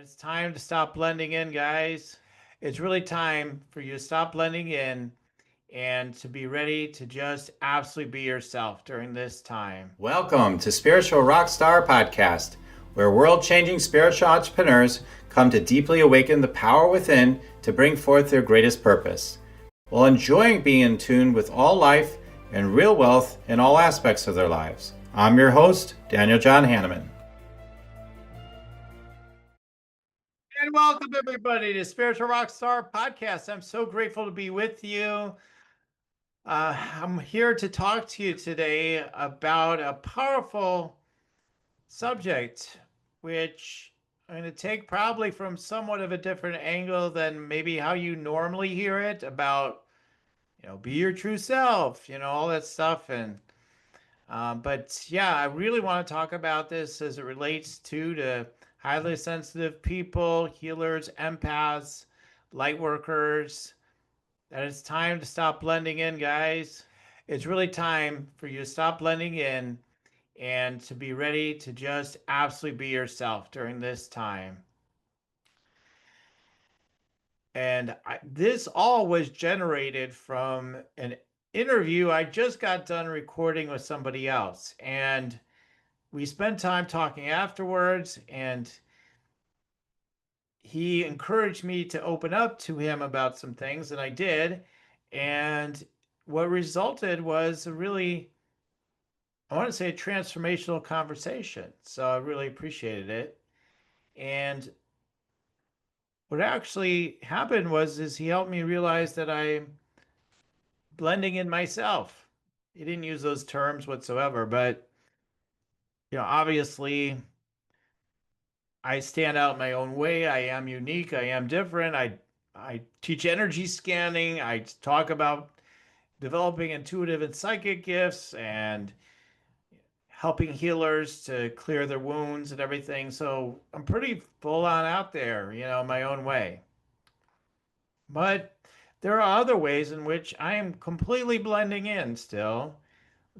It's time to stop blending in, guys. It's really time for you to stop blending in and to be ready to just absolutely be yourself during this time. Welcome to Spiritual Rockstar Podcast, where world changing spiritual entrepreneurs come to deeply awaken the power within to bring forth their greatest purpose, while enjoying being in tune with all life and real wealth in all aspects of their lives. I'm your host, Daniel John Hanneman. And welcome, everybody, to Spiritual Rockstar Podcast. I'm so grateful to be with you. I'm here to talk to you today about a powerful subject, which I'm going to take probably from somewhat of a different angle than maybe how you normally hear it about, be your true self, all that stuff. But yeah, I really want to talk about this as it relates to highly sensitive people, healers, empaths, light workers, that it's time to stop blending in, guys. It's really time for you to stop blending in and to be ready to just absolutely be yourself during this time. This all was generated from an interview I just got done recording with somebody else. And we spent time talking afterwards, and he encouraged me to open up to him about some things, and I did. And what resulted was a really, I want to say, a transformational conversation. So I really appreciated it. And what actually happened is he helped me realize that I'm blending in myself. He didn't use those terms whatsoever, but obviously I stand out in my own way. I am unique. I am different. I teach energy scanning. I talk about developing intuitive and psychic gifts and helping healers to clear their wounds and everything. So I'm pretty full on out there, my own way. But there are other ways in which I am completely blending in still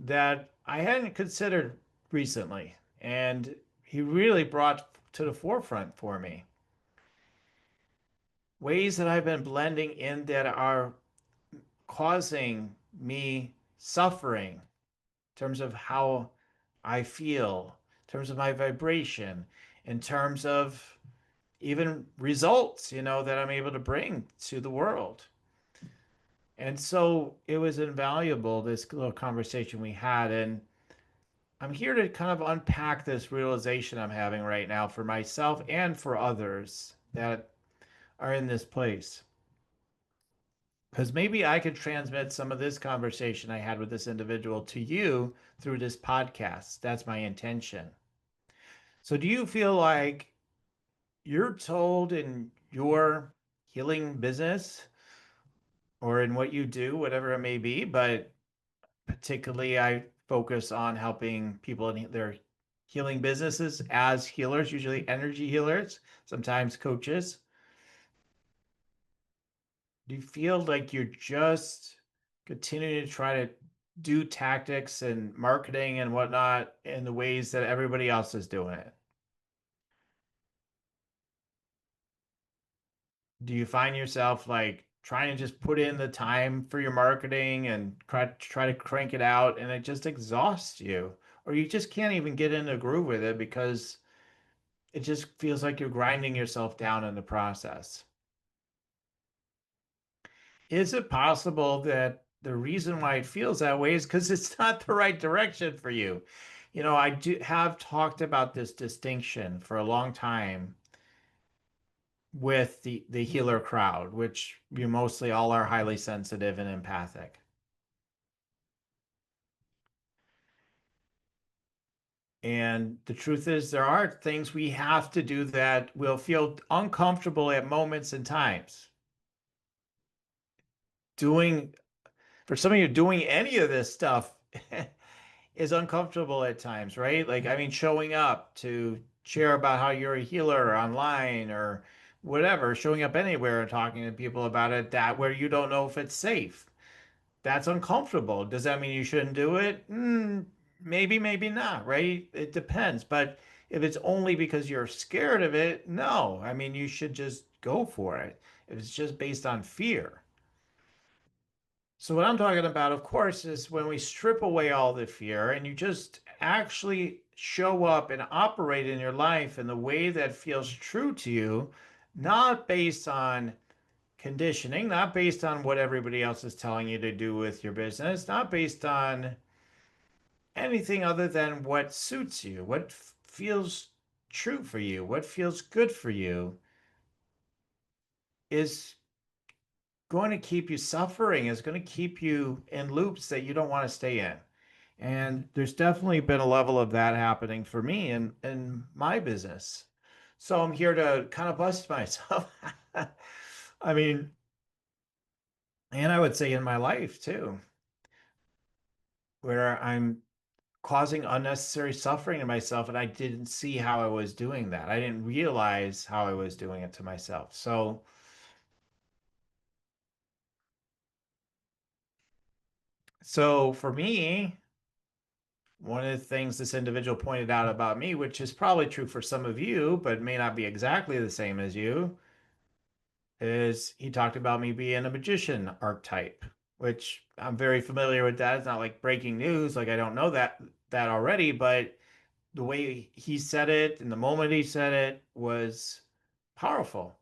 that I hadn't considered recently. And he really brought to the forefront for me ways that I've been blending in that are causing me suffering in terms of how I feel, in terms of my vibration, in terms of even results, that I'm able to bring to the world. And so it was invaluable, this little conversation we had. And I'm here to kind of unpack this realization I'm having right now for myself and for others that are in this place. Because maybe I could transmit some of this conversation I had with this individual to you through this podcast. That's my intention. So, do you feel like you're told in your healing business or in what you do, whatever it may be, but particularly I focus on helping people in their healing businesses as healers, usually energy healers, sometimes coaches. Do you feel like you're just continuing to try to do tactics and marketing and whatnot in the ways that everybody else is doing it? Do you find yourself like trying to just put in the time for your marketing and try to crank it out and it just exhausts you? Or you just can't even get in a groove with it because it just feels like you're grinding yourself down in the process. Is it possible that the reason why it feels that way is because it's not the right direction for you? I do have talked about this distinction for a long time with the healer crowd, which you mostly all are highly sensitive and empathic. And the truth is, there are things we have to do that will feel uncomfortable at moments and times. Doing, for some of you, doing any of this stuff is uncomfortable at times, right? Like, I mean, showing up to share about how you're a healer online or whatever, showing up anywhere and talking to people about it that where you don't know if it's safe. That's uncomfortable. Does that mean you shouldn't do it? Maybe, maybe not, right? It depends. But If it's only because you're scared of it, no. I mean, you should just go for it. If it's just based on fear. So, what I'm talking about, of course, is when we strip away all the fear and you just actually show up and operate in your life in the way that feels true to you, not based on conditioning, not based on what everybody else is telling you to do with your business, not based on anything other than what suits you, what feels true for you, what feels good for you is going to keep you suffering, is going to keep you in loops that you don't want to stay in. And there's definitely been a level of that happening for me in my business. So I'm here to kind of bust myself. I mean, and I would say in my life too, where I'm causing unnecessary suffering to myself and I didn't see how I was doing that. I didn't realize how I was doing it to myself. So for me, one of the things this individual pointed out about me, which is probably true for some of you, but may not be exactly the same as you, is he talked about me being a magician archetype, which I'm very familiar with that. It's not like breaking news, like I don't know that already, but the way he said it and the moment he said it was powerful.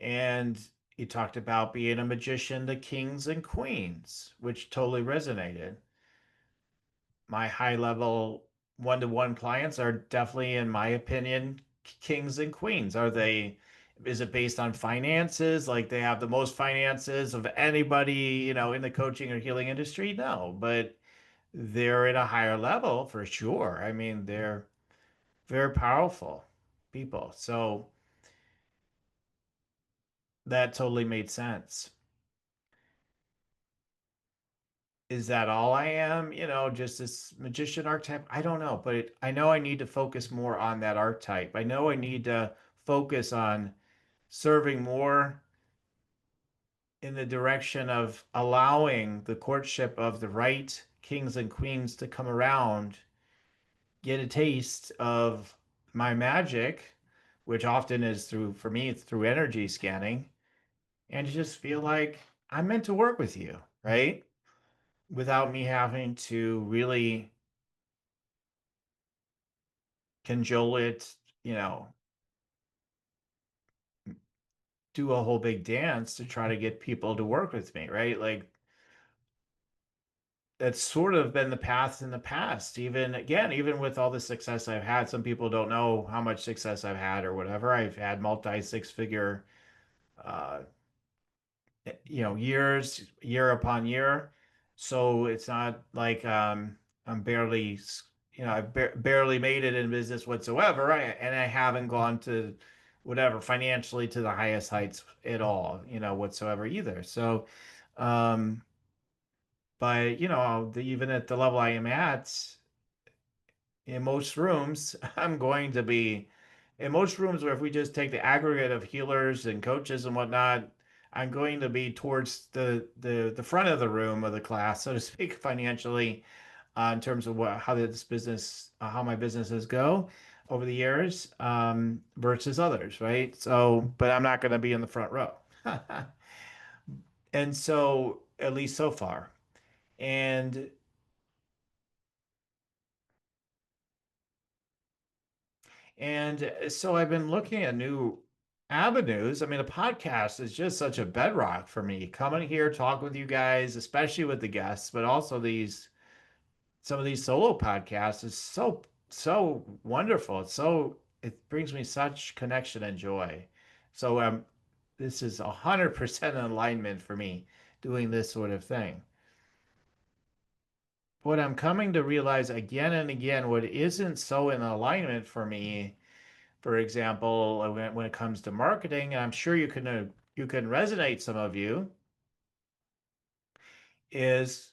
And he talked about being a magician to kings and queens, which totally resonated. My high level one-to-one clients are definitely, in my opinion, kings and queens. Are they, is it based on finances? Like they have the most finances of anybody, in the coaching or healing industry? No, but they're at a higher level for sure. I mean, they're very powerful people. So that totally made sense. Is that all I am? Just this magician archetype? I don't know, but I know I need to focus more on that archetype. I know I need to focus on serving more in the direction of allowing the courtship of the right kings and queens to come around, get a taste of my magic, which often is through, for me, it's through energy scanning, and to just feel like I'm meant to work with you, right? Without me having to really cajole it, you know, do a whole big dance to try to get people to work with me, right? Like that's sort of been the path in the past. Even again, even with all the success I've had, some people don't know how much success I've had or whatever. I've had multi six figure, uh, years, year upon year. So it's not like I'm barely, I barely made it in business whatsoever. And I haven't gone to whatever financially to the highest heights at all, whatsoever either. So, um, but even at the level I am at, in most rooms, I'm going to be in most rooms where if we just take the aggregate of healers and coaches and whatnot, I'm going to be towards the front of the room of the class, so to speak, financially, in terms of how this business, how my businesses go over the years, versus others, right? So, but I'm not going to be in the front row, and so at least so far, and so I've been looking at new avenues. I mean, a podcast is just such a bedrock for me. Coming here, talk with you guys, especially with the guests, but also these some of these solo podcasts is so wonderful. It brings me such connection and joy. So this is 100% in alignment for me doing this sort of thing. What I'm coming to realize again and again, what isn't so in alignment for me, for example, when it comes to marketing, and I'm sure you can resonate, some of you, is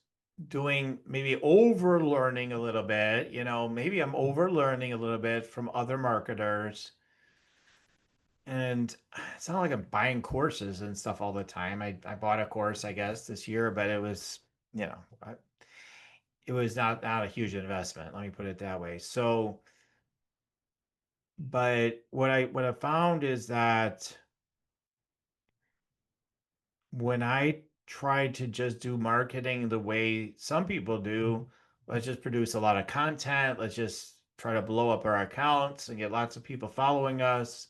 doing maybe over learning a little bit. Maybe I'm over learning a little bit from other marketers. And it's not like I'm buying courses and stuff all the time. I bought a course, I guess, this year, but it was, you know, it was not a huge investment. Let me put it that way. So, but what I found is that when I try to just do marketing the way some people do, let's just produce a lot of content. Let's just try to blow up our accounts and get lots of people following us.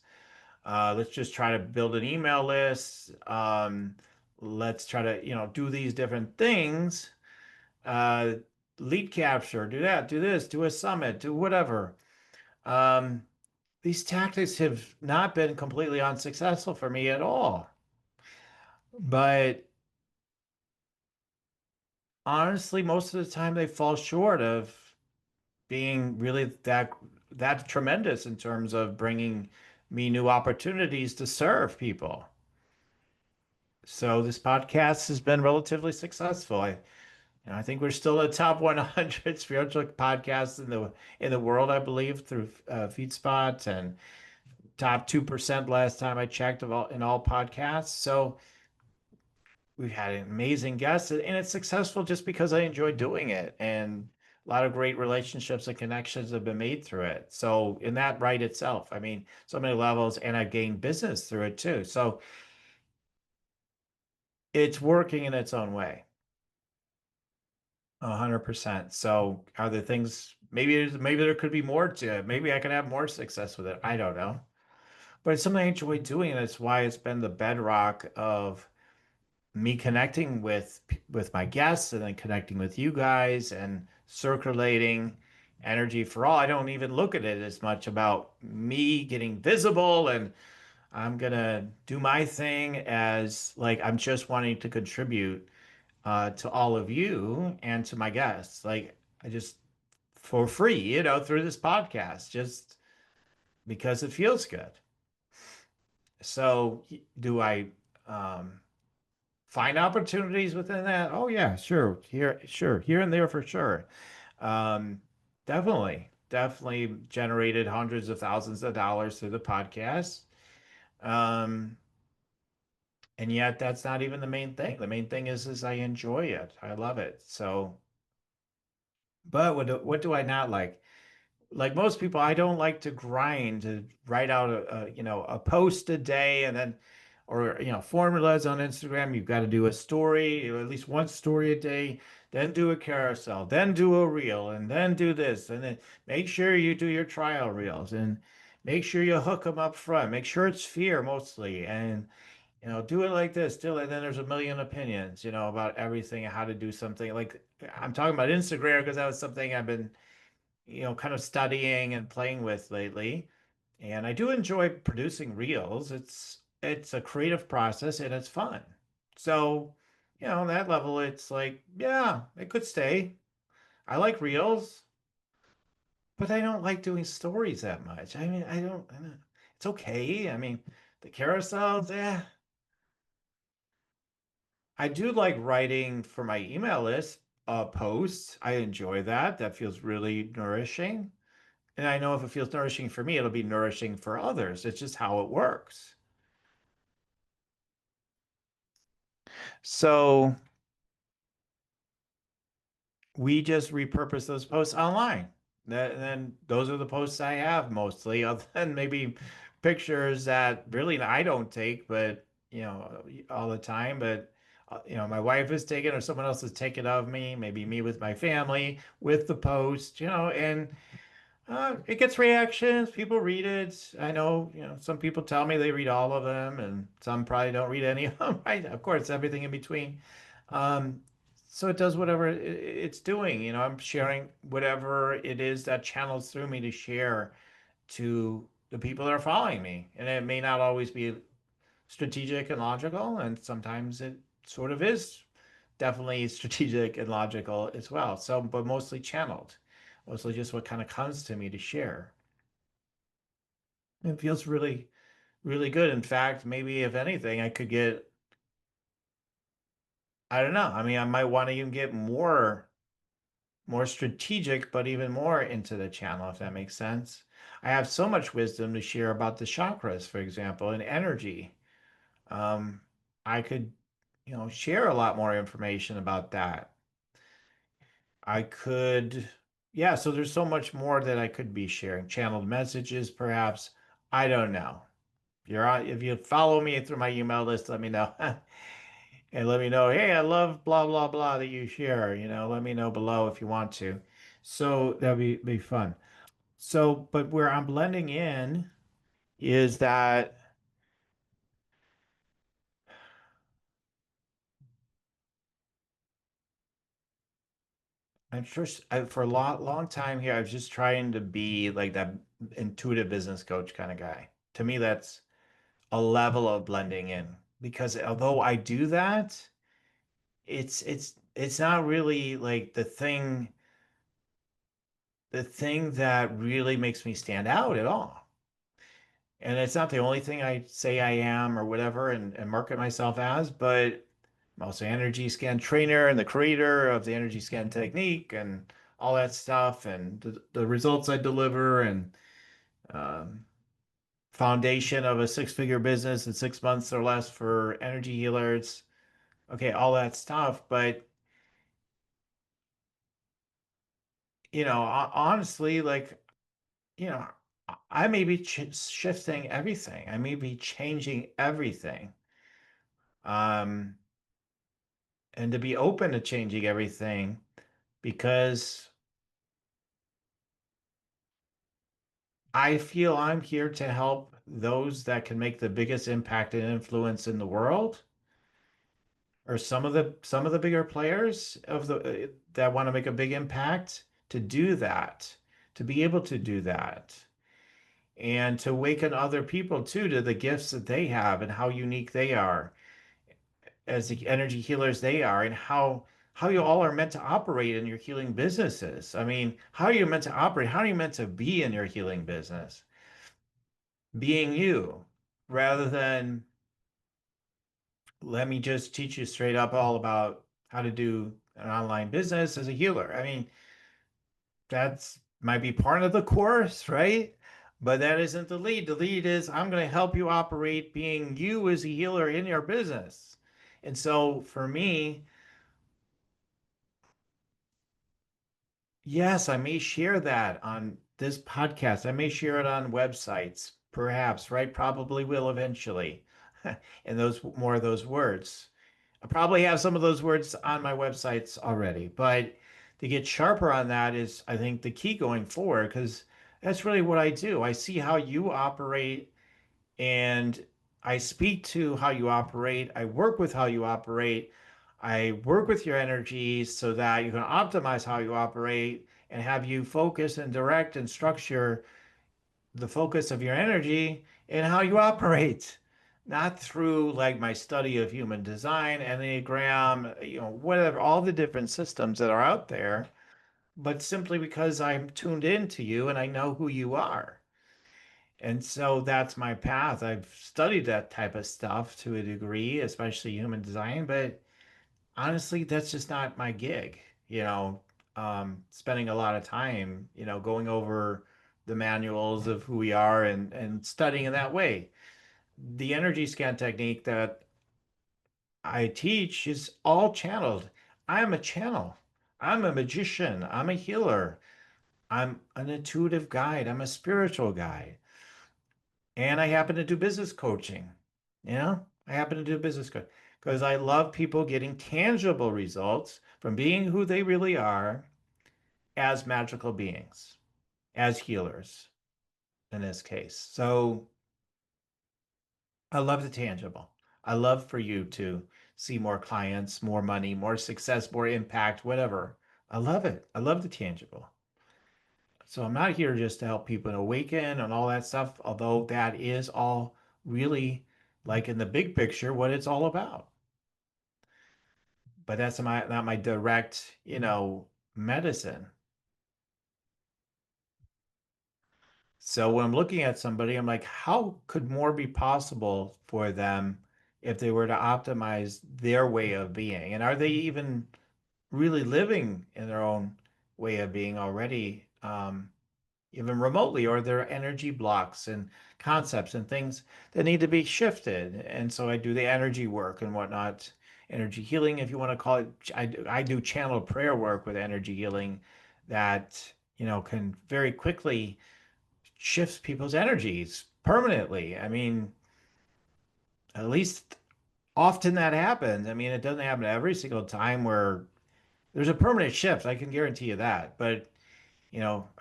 Let's just try to build an email list. Let's try to, do these different things. Uh, Lead capture, do that, do this, do a summit, do whatever. Um, these tactics have not been completely unsuccessful for me at all. But honestly, most of the time they fall short of being really that tremendous in terms of bringing me new opportunities to serve people. So this podcast has been relatively successful. I think we're still the top 100 spiritual podcasts in the world, I believe, through FeedSpot, and top 2% last time I checked of all in all podcasts. So we've had amazing guests, and it's successful just because I enjoy doing it, and a lot of great relationships and connections have been made through it. So in that right itself, I mean, so many levels, and I've gained business through it too. So it's working in its own way. 100%. So are there things, maybe there could be more to it. Maybe I could have more success with it. I don't know. But it's something I enjoy doing, and it's why it's been the bedrock of me connecting with my guests, and then connecting with you guys, and circulating energy for all. I don't even look at it as much about me getting visible and I'm gonna do my thing, as like I'm just wanting to contribute to all of you and to my guests. Like I just for free, through this podcast, just because it feels good. So do I um, find opportunities within that? Oh yeah, sure, here and there for sure. Um, definitely generated hundreds of thousands of dollars through the podcast. Um, and yet that's not even the main thing. The main thing is I enjoy it. I love it. So, but what do I not like? Like most people, I don't like to grind to write out a post a day, and then, or formulas on Instagram. You've got to do a story, or at least one story a day, then do a carousel, then do a reel, and then do this, and then make sure you do your trial reels, and make sure you hook them up front. Make sure it's fear mostly, and do it like this, do it. And then there's a million opinions, about everything, how to do something. Like I'm talking about Instagram because that was something I've been kind of studying and playing with lately. And I do enjoy producing reels. It's a creative process and it's fun. So, on that level, it's like, yeah, it could stay. I like reels, but I don't like doing stories that much. I mean, I don't. It's okay. I mean, the carousels, yeah. I do like writing for my email list posts. I enjoy that. That feels really nourishing. And I know if it feels nourishing for me, it'll be nourishing for others. It's just how it works. So we just repurpose those posts online. Then those are the posts I have mostly, other than maybe pictures that really I don't take, but all the time. But my wife has taken, or someone else has taken of me, maybe me with my family with the post, and it gets reactions. People read it. I know, some people tell me they read all of them, and some probably don't read any of them, right? Of course, everything in between. Um, so it does whatever it's doing. I'm sharing whatever it is that channels through me to share to the people that are following me. And it may not always be strategic and logical, and sometimes it sort of is definitely strategic and logical as well. So, but mostly channeled, mostly just what kind of comes to me to share. It feels really, really good. In fact, maybe if anything, I could get, I don't know. I mean, I might want to even get more strategic, but even more into the channel, if that makes sense. I have so much wisdom to share about the chakras, for example, and energy. Um, I could, share a lot more information about that. I could, yeah, so there's so much more that I could be sharing. Channeled messages, perhaps. I don't know. If you follow me through my email list, let me know. And let me know, hey, I love blah blah blah that you share. Let me know below if you want to. So that'd be fun. So, but where I'm blending in is that for a long time here, I was just trying to be like that intuitive business coach kind of guy. To me, that's a level of blending in because although I do that, it's not really like the thing that really makes me stand out at all. And it's not the only thing I say I am or whatever and market myself as, but I'm also an energy scan trainer and the creator of the energy scan technique and all that stuff and the results I deliver and um, foundation of a six-figure business in 6 months or less for energy healers. Okay, all that stuff. But, honestly, like, you know, I may be shifting everything. I may be changing everything. Um, and to be open to changing everything because I feel I'm here to help those that can make the biggest impact and influence in the world, or some of the bigger players that want to make a big impact to do that, to be able to do that, and to awaken other people too to the gifts that they have and how unique they are as the energy healers they are, and how you all are meant to operate in your healing businesses. I mean, how are you meant to operate? How are you meant to be in your healing business? Being you, rather than let me just teach you straight up all about how to do an online business as a healer. I mean, that's might be part of the course, right? But that isn't the lead. The lead is I'm going to help you operate being you as a healer in your business. And so for me, yes, I may share that on this podcast. I may share it on websites, perhaps, right? Probably will eventually. And those more of those words. I probably have some of those words on my websites already, but to get sharper on that is, I think, the key going forward, because that's really what I do. I see how you operate and I speak to how you operate. I work with how you operate. I work with your energy so that you can optimize how you operate and have you focus and direct and structure the focus of your energy in how you operate, not through like my study of human design, Enneagram, whatever, all the different systems that are out there, but simply because I'm tuned into you and I know who you are. And so that's my path. I've studied that type of stuff to a degree, especially human design, but honestly, that's just not my gig. Spending a lot of time, going over the manuals of who we are and studying in that way. The energy scan technique that I teach is all channeled. I'm a channel. I'm a magician. I'm a healer. I'm an intuitive guide. I'm a spiritual guide. And I happen to do business coaching. I happen to do business coaching because I love people getting tangible results from being who they really are as magical beings, as healers in this case. So I love the tangible. I love for you to see more clients, more money, more success, more impact, whatever. I love it. I love the tangible. So I'm not here just to help people awaken and all that stuff, although that is all really like in the big picture what it's all about. But that's not my direct, medicine. So when I'm looking at somebody, I'm like, how could more be possible for them if they were to optimize their way of being? And are they even really living in their own way of being already? Even remotely, or there are energy blocks and concepts and things that need to be shifted. And so I do the energy work and whatnot. energy healing, if you want to call it. I do channel prayer work with energy healing that, can very quickly shift people's energies permanently. I mean, at least often that happens. I mean, it doesn't happen every single time where there's a permanent shift. I can guarantee you that. But,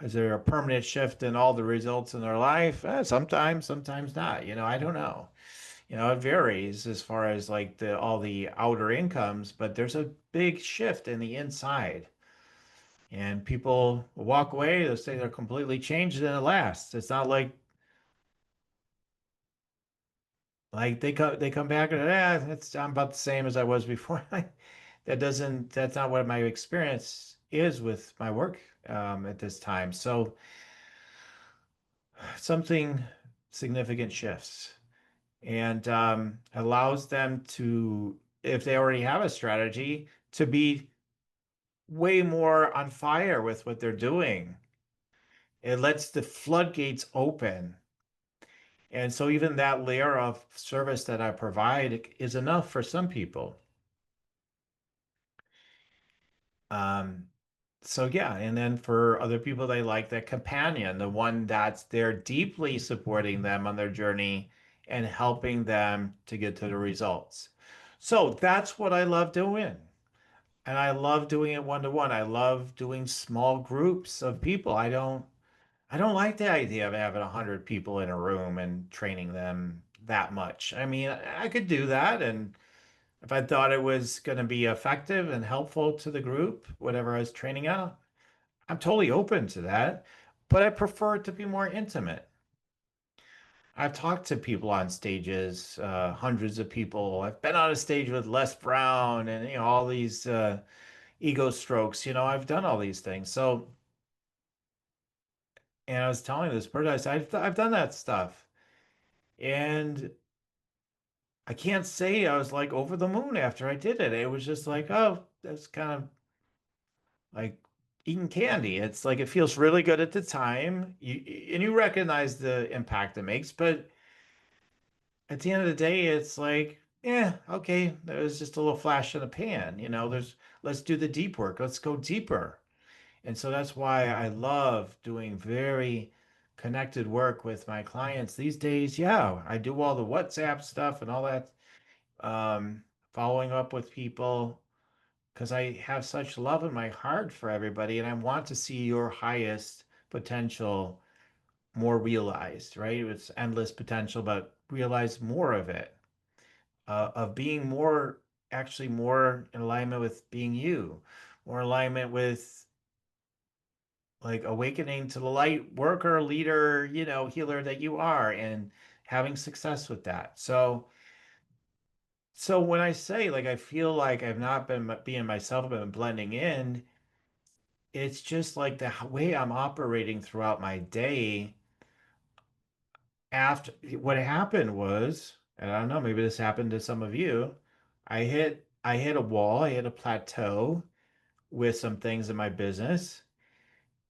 is there a permanent shift in all the results in their life? Sometimes, sometimes not. I don't know. It varies as far as like the all the outer incomes, but there's a big shift in the inside. And people walk away, they'll say they're completely changed and it lasts. It's not like they come back and I'm about the same as I was before. That's not what my experience is with my work at this time. So something significant shifts and allows them to, if they already have a strategy, to be way more on fire with what they're doing. It lets the floodgates open. And so even that layer of service that I provide is enough for some people. Um, so yeah, and then for other people, they like that companion, the one that's there deeply supporting them on their journey and helping them to get to the results. So that's what I love doing. And I love doing it one to one. I love doing small groups of people. I don't like the idea of having 100 people in a room and training them that much. I mean, I could do that, and if I thought it was going to be effective and helpful to the group, whatever I was training out, I'm totally open to that. But I prefer it to be more intimate. I've talked to people on stages, hundreds of people. I've been on a stage with Les Brown and all these ego strokes. I've done all these things. So, and I was telling this person, I said, I've done that stuff. And I can't say I was like over the moon after I did it. It was just like, oh, that's kind of like eating candy. It's like it feels really good at the time. You recognize the impact it makes, but at the end of the day, it's like, yeah, okay, there was just a little flash in the pan. Let's do the deep work. Let's go deeper. And so that's why I love doing very connected work with my clients these days. Yeah, I do all the WhatsApp stuff and all that, following up with people because I have such love in my heart for everybody and I want to see your highest potential more realized, right? It's endless potential, but realize more of it, of being actually more in alignment with being you, more alignment with like awakening to the light worker, leader, healer that you are and having success with that. So when I say like I feel like I've not been being myself, I've been blending in, it's just like the way I'm operating throughout my day. After what happened was, and I don't know, maybe this happened to some of you, I hit a wall, I hit a plateau with some things in my business,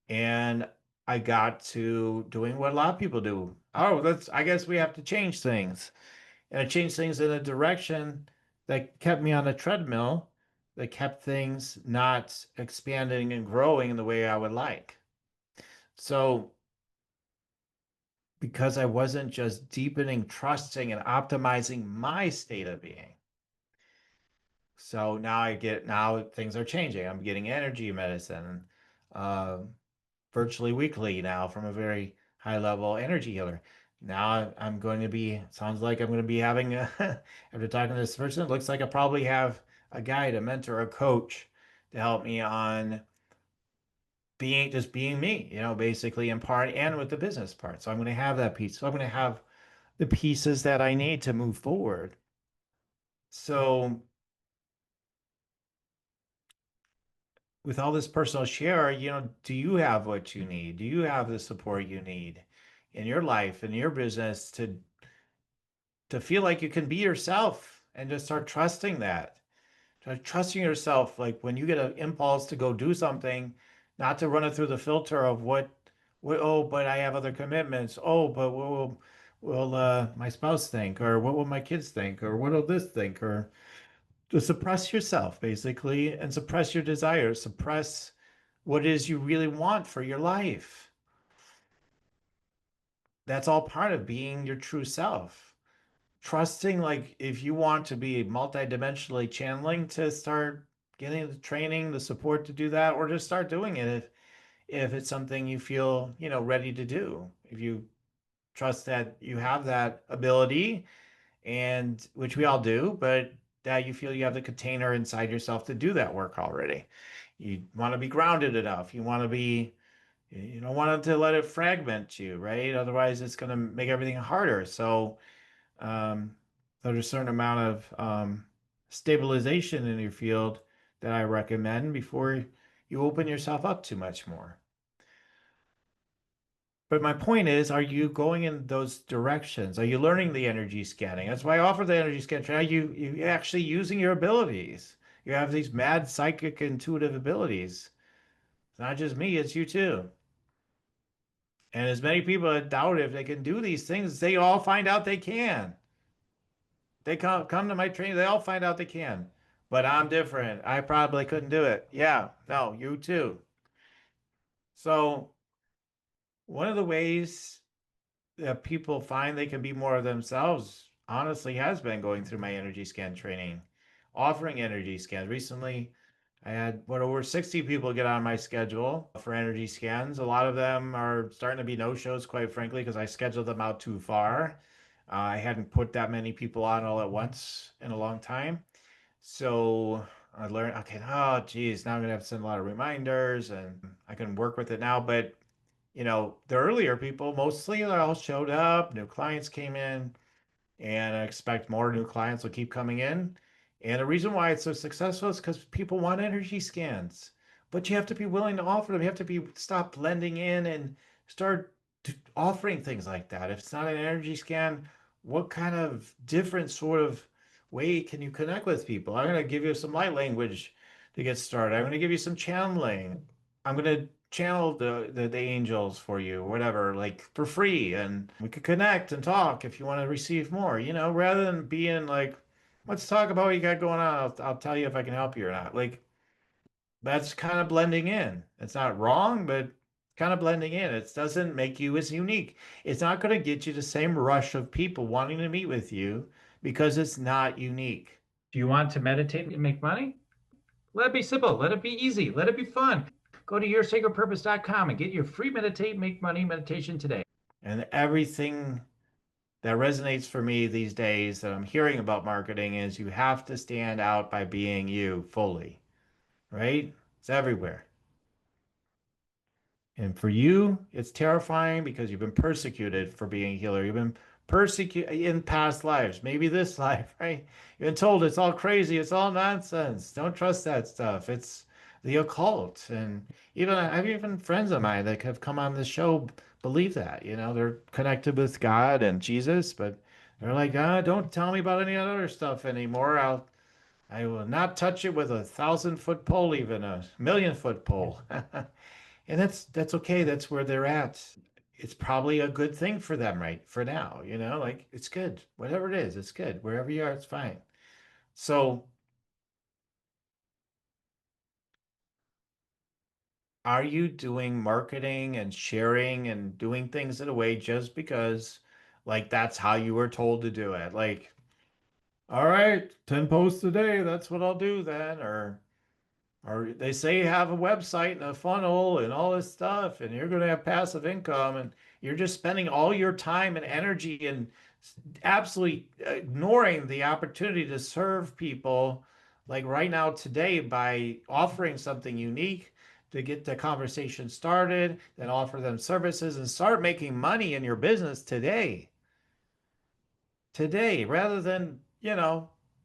and I got to doing what a lot of people do. Oh, I guess we have to change things. And I changed things in a direction that kept me on a treadmill, that kept things not expanding and growing in the way I would like. So, because I wasn't just deepening, trusting, and optimizing my state of being. So now things are changing. I'm getting energy medicine uh, virtually weekly now from a very high level energy healer. Now I'm going to be, sounds like I'm going to be having, after talking to this person, it looks like I probably have a guide, a mentor, a coach to help me on being me, basically in part and with the business part. So I'm going to have that piece. So I'm going to have the pieces that I need to move forward. So with all this personal share, do you have what you need? Do you have the support you need in your life, in your business to feel like you can be yourself and just start trusting that? Start trusting yourself, like when you get an impulse to go do something, not to run it through the filter of oh, but I have other commitments. Oh, but what will my spouse think? Or what will my kids think? Or what will this think? Or to suppress yourself, basically, and suppress your desires, suppress what it is you really want for your life. That's all part of being your true self. Trusting, like, if you want to be multidimensionally channeling, to start getting the training, the support to do that, or just start doing it if it's something you feel, ready to do. If you trust that you have that ability, and which we all do, but that you feel you have the container inside yourself to do that work already. You want to be grounded enough. You don't want to let it fragment you, right? Otherwise, it's going to make everything harder. So, um, there's a certain amount of stabilization in your field that I recommend before you open yourself up too much more. But my point is, are you going in those directions? Are you learning the energy scanning? That's why I offer the energy scan training. Are you actually using your abilities? You have these mad psychic intuitive abilities. It's not just me, it's you too. And as many people that doubt if they can do these things, they all find out they can. They come to my training, they all find out they can. But I'm different. I probably couldn't do it. Yeah, no, you too. So one of the ways that people find they can be more of themselves honestly has been going through my energy scan training, offering energy scans. Recently, I had over 60 people get on my schedule for energy scans. A lot of them are starting to be no-shows, quite frankly, because I scheduled them out too far. I hadn't put that many people on all at once in a long time. So I learned, okay, oh, geez, now I'm going to have to send a lot of reminders and I can work with it now. But the earlier people, mostly they all showed up, new clients came in, and I expect more new clients will keep coming in. And the reason why it's so successful is because people want energy scans, but you have to be willing to offer them. You have to stop blending in and start offering things like that. If it's not an energy scan, what kind of different sort of way can you connect with people? I'm going to give you some light language to get started. I'm going to give you some channeling. I'm going to channel the angels for you, whatever, like for free, and we could connect and talk if you want to receive more, rather than being like, let's talk about what you got going on. I'll tell you if I can help you or not. Like, that's kind of blending in. It's not wrong, but kind of blending in. It doesn't make you as unique. It's not going to get you the same rush of people wanting to meet with you because it's not unique. Do you want to meditate and make money? Let it be simple. Let it be easy. Let it be fun. Go to yoursacredpurpose.com and get your free Meditate Make Money meditation today. And everything that resonates for me these days that I'm hearing about marketing is you have to stand out by being you fully, right? It's everywhere. And for you, it's terrifying because you've been persecuted for being a healer. You've been persecuted in past lives, maybe this life, right? You've been told it's all crazy, it's all nonsense. Don't trust that stuff. It's the occult. And I have even friends of mine that have come on this show believe that, they're connected with God and Jesus, but they're like, don't tell me about any other stuff anymore. I will not touch it with 1,000-foot pole, even 1,000,000-foot pole. And that's okay. That's where they're at. It's probably a good thing for them right for now, like it's good. Whatever it is, it's good. Wherever you are, it's fine. So, are you doing marketing and sharing and doing things in a way just because like that's how you were told to do it? Like, all right, 10 posts a day, that's what I'll do then, or they say you have a website and a funnel and all this stuff, and you're going to have passive income, and you're just spending all your time and energy and absolutely ignoring the opportunity to serve people like right now today by offering something unique to get the conversation started, then offer them services and start making money in your business today, rather than,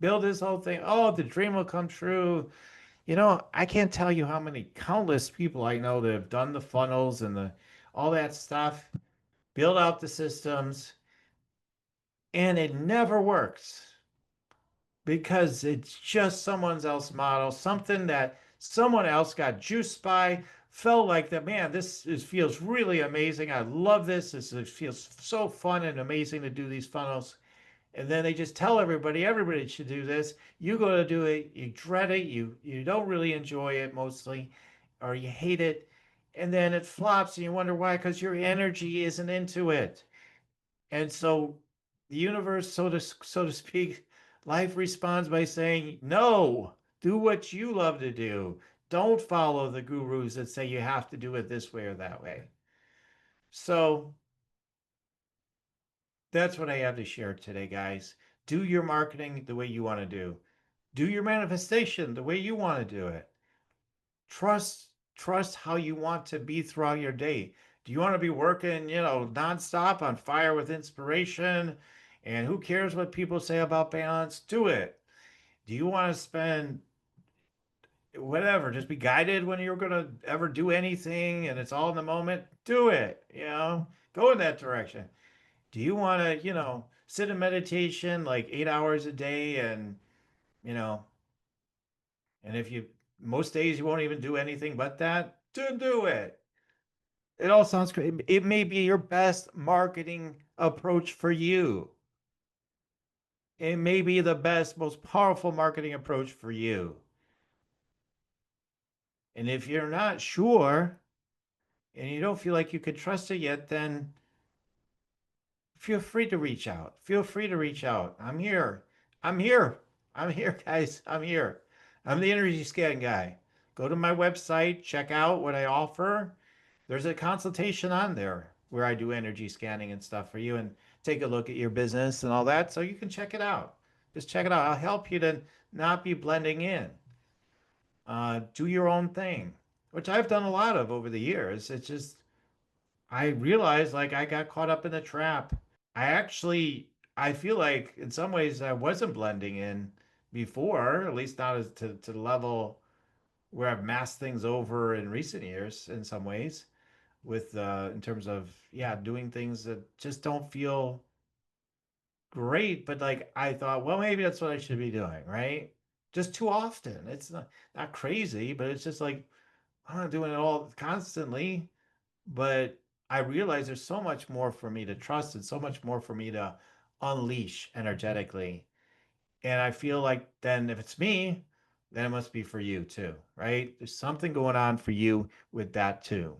build this whole thing. Oh, the dream will come true. I can't tell you how many countless people I know that have done the funnels and the all that stuff, build out the systems, and it never works because it's just someone else's model, something that someone else got juiced by, felt like that, man, feels really amazing. I love this. It feels so fun and amazing to do these funnels. And then they just tell everybody should do this. You go to do it, you dread it, you don't really enjoy it mostly, or you hate it, and then it flops and you wonder why, because your energy isn't into it. And so the universe, so to speak, life responds by saying, no, do what you love to do. Don't follow the gurus that say you have to do it this way or that way. So that's what I have to share today, guys. Do your marketing the way you want to do. Do your manifestation the way you want to do it. Trust how you want to be throughout your day. Do you want to be working, nonstop on fire with inspiration? And who cares what people say about balance? Do it. Do you want to spend whatever, just be guided when you're going to ever do anything and it's all in the moment? Do it, go in that direction. Do you want to, sit in meditation like 8 hours a day you know, and if you, most days you won't even do anything but that, do it. It all sounds great. It may be your best marketing approach for you. It may be the best, most powerful marketing approach for you. And if you're not sure and you don't feel like you can trust it yet, then feel free to reach out. Feel free to reach out. I'm here. I'm here. I'm here, guys. I'm here. I'm the energy scan guy. Go to my website, check out what I offer. There's a consultation on there where I do energy scanning and stuff for you and take a look at your business and all that. So you can check it out. Just check it out. I'll help you to not be blending in. Do your own thing, which I've done a lot of over the years. It's just, I realized like I got caught up in the trap. I feel like in some ways I wasn't blending in before, at least not as to the level where I've masked things over in recent years in some ways with in terms of yeah, doing things that just don't feel great, but like I thought, well, maybe that's what I should be doing, right? Just too often. It's not crazy, but it's just like I'm not doing it all constantly. But I realize there's so much more for me to trust and so much more for me to unleash energetically. And I feel like then if it's me, then it must be for you too, right? There's something going on for you with that too.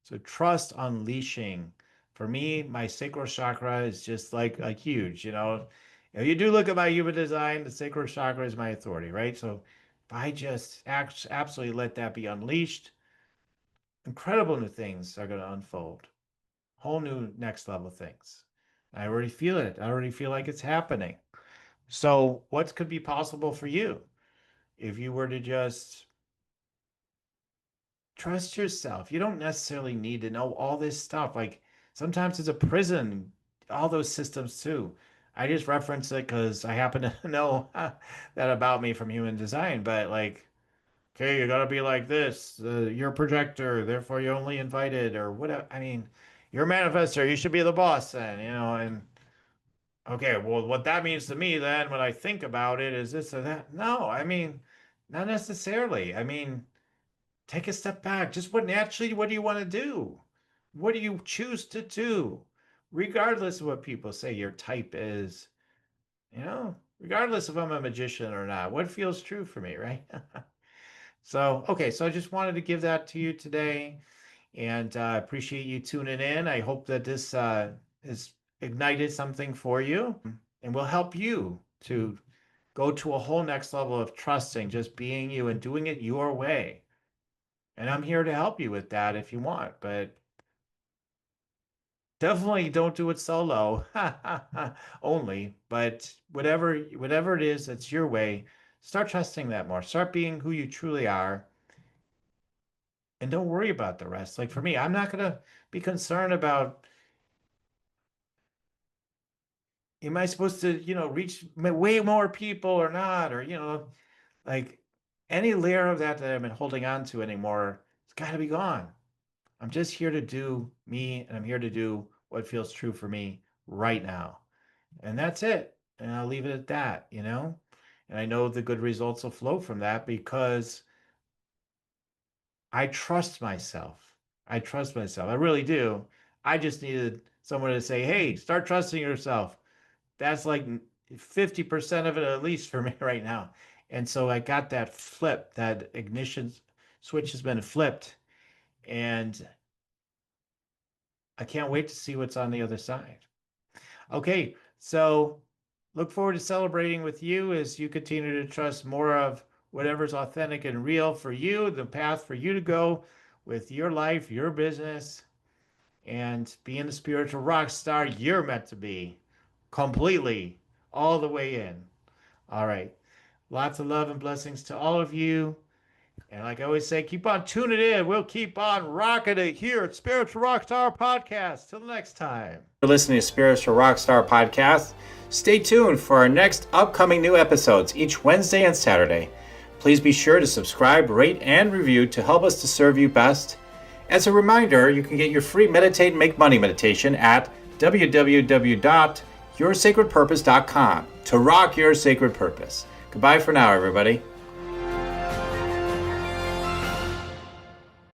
So trust unleashing. For me, my sacral chakra is just like huge, If you do look at my human design, the sacral chakra is my authority, right? So if I just absolutely let that be unleashed, incredible new things are going to unfold. Whole new next level things. I already feel it. I already feel like it's happening. So what could be possible for you if you were to just trust yourself? You don't necessarily need to know all this stuff. Like sometimes it's a prison, all those systems too. I just reference it because I happen to know that about me from human design. But like, okay, you gotta be like this. You're a projector, therefore you're only invited, or whatever. I mean, you're a manifestor. You should be the boss then, and okay, well, what that means to me then when I think about it is this or that. No, I mean, not necessarily. I mean, take a step back. Just what do you want to do? What do you choose to do? Regardless of what people say your type is, regardless if I'm a magician or not, what feels true for me, right? So, okay, so I just wanted to give that to you today and appreciate you tuning in. I hope that this has ignited something for you and will help you to go to a whole next level of trusting, just being you and doing it your way. And I'm here to help you with that if you want, but definitely don't do it solo only. But whatever it is that's your way, start trusting that more. Start being who you truly are and don't worry about the rest. Like for me, I'm not gonna be concerned about am I supposed to, reach way more people or not, or like any layer of that I've been holding on to anymore, it's got to be gone. I'm just here to do me, and I'm here to do what feels true for me right now, and that's it. And I'll leave it at that. And I know the good results will flow from that because I trust myself. I trust myself. I really do. I just needed someone to say, "Hey, start trusting yourself." that's like 50% of it at least for me right now. And so I got that flip, that ignition switch has been flipped. And I can't wait to see what's on the other side. Okay, so look forward to celebrating with you as you continue to trust more of whatever's authentic and real for you, the path for you to go with your life, your business, and being the spiritual rock star you're meant to be completely, all the way in. All right. Lots of love and blessings to all of you. And like I always say, keep on tuning in. We'll keep on rocking it here at Spiritual Rockstar Podcast. Till next time. For listening to Spiritual Rockstar Podcast, stay tuned for our next upcoming new episodes each Wednesday and Saturday. Please be sure to subscribe, rate, and review to help us to serve you best. As a reminder, you can get your free Meditate and Make Money meditation at www.yoursacredpurpose.com to rock your sacred purpose. Goodbye for now, everybody.